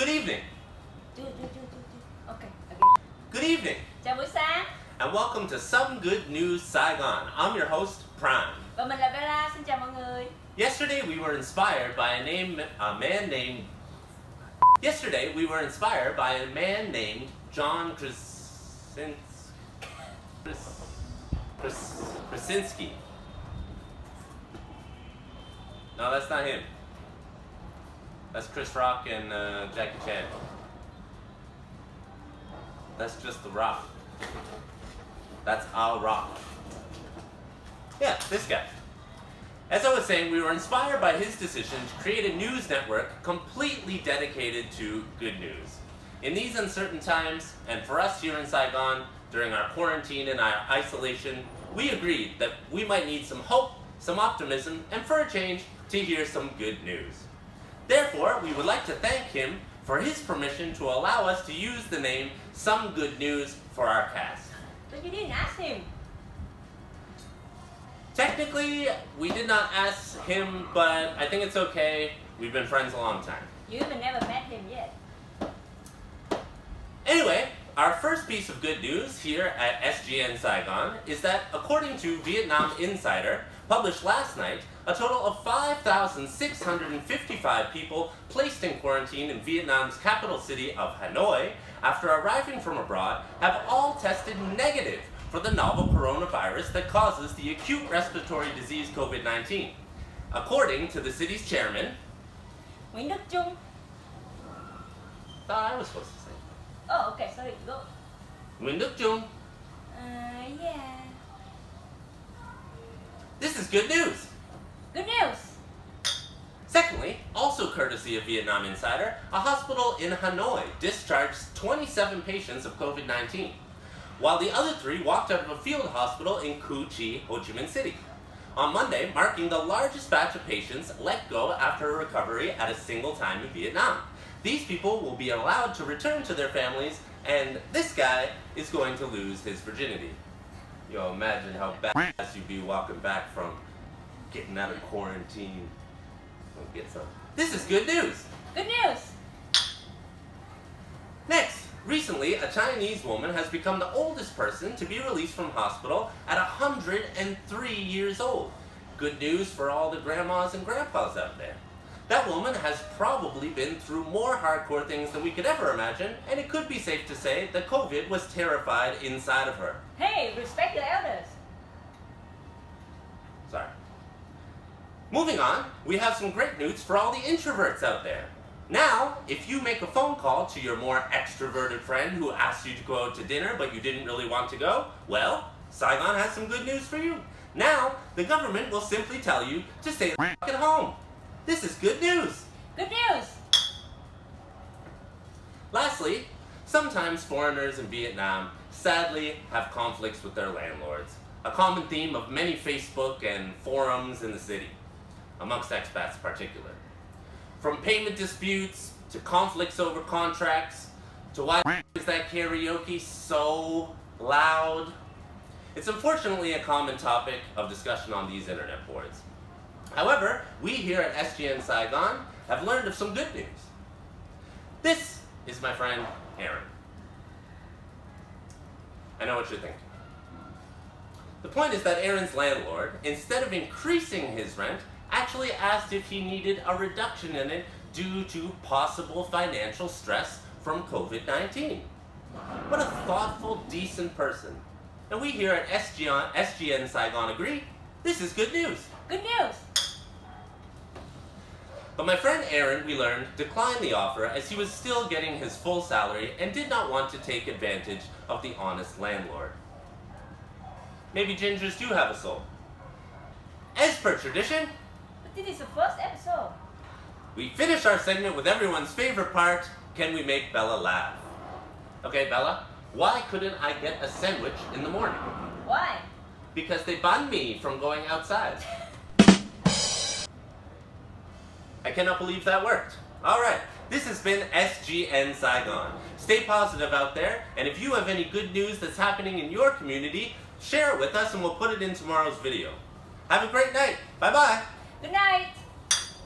Good evening. Okay. Good evening. Chào buổi sáng. And welcome to Some Good News Saigon. I'm your host, Prime. Và mình là Bella, xin chào mọi người. Yesterday we were inspired by a man named John Krasinski. No, that's not him. That's Chris Rock and Jackie Chan. That's just The Rock. That's Al Rock. Yeah, this guy. As I was saying, we were inspired by his decision to create a news network completely dedicated to good news. In these uncertain times, and for us here in Saigon, during our quarantine and our isolation, we agreed that we might need some hope, some optimism, and for a change, to hear some good news. Therefore, we would like to thank him for his permission to allow us to use the name Some Good News for our cast. But you didn't ask him. Technically, we did not ask him, but I think it's okay. We've been friends a long time. You even never met him yet. Anyway, our first piece of good news here at SGN Saigon is that, according to Vietnam Insider, published last night, a total of 5,655 people placed in quarantine in Vietnam's capital city of Hanoi after arriving from abroad have all tested negative for the novel coronavirus that causes the acute respiratory disease COVID-19. According to the city's chairman, Nguyễn Đức Trung. I was supposed to say. Oh, okay, sorry, go. Nguyễn Đức Trung. Yeah. This is good news. Good news. Secondly, also courtesy of Vietnam Insider, a hospital in Hanoi discharged 27 patients of COVID-19, while the other 3 walked out of a field hospital in Cu Chi, Ho Chi Minh City, on Monday, marking the largest batch of patients let go after a recovery at a single time in Vietnam. These people will be allowed to return to their families, and this guy is going to lose his virginity. Yo, imagine how badass you'd be walking back from getting out of quarantine. Get some. This is good news. Good news. Next, recently, a Chinese woman has become the oldest person to be released from hospital at 103 years old. Good news for all the grandmas and grandpas out there. That woman has probably been through more hardcore things than we could ever imagine, and it could be safe to say that COVID was terrified inside of her. Hey, respect your elders. Sorry. Moving on, we have some great news for all the introverts out there. Now, if you make a phone call to your more extroverted friend who asked you to go out to dinner but you didn't really want to go, well, Saigon has some good news for you. Now, the government will simply tell you to stay the f*** at home. This is good news. Good news. Lastly, sometimes foreigners in Vietnam sadly have conflicts with their landlords, a common theme of many Facebook and forums in the city, amongst expats in particular. From payment disputes, to conflicts over contracts, to why is that karaoke so loud? It's unfortunately a common topic of discussion on these internet boards. However, we here at SGN Saigon have learned of some good news. This is my friend Aaron. I know what you're thinking. The point is that Aaron's landlord, instead of increasing his rent, actually asked if he needed a reduction in it due to possible financial stress from COVID-19. What a thoughtful, decent person. And we here at SGN Saigon agree, this is good news. Good news. But my friend Aaron, we learned, declined the offer as he was still getting his full salary and did not want to take advantage of the honest landlord. Maybe gingers do have a soul. As per tradition, But this is the first episode. we finish our segment with everyone's favorite part, can we make Bella laugh? Okay, Bella, why couldn't I get a sandwich in the morning? Why? Because they banned me from going outside. I cannot believe that worked. Alright, this has been SGN Saigon. Stay positive out there, and if you have any good news that's happening in your community, share it with us and we'll put it in tomorrow's video. Have a great night. Bye-bye. Good night.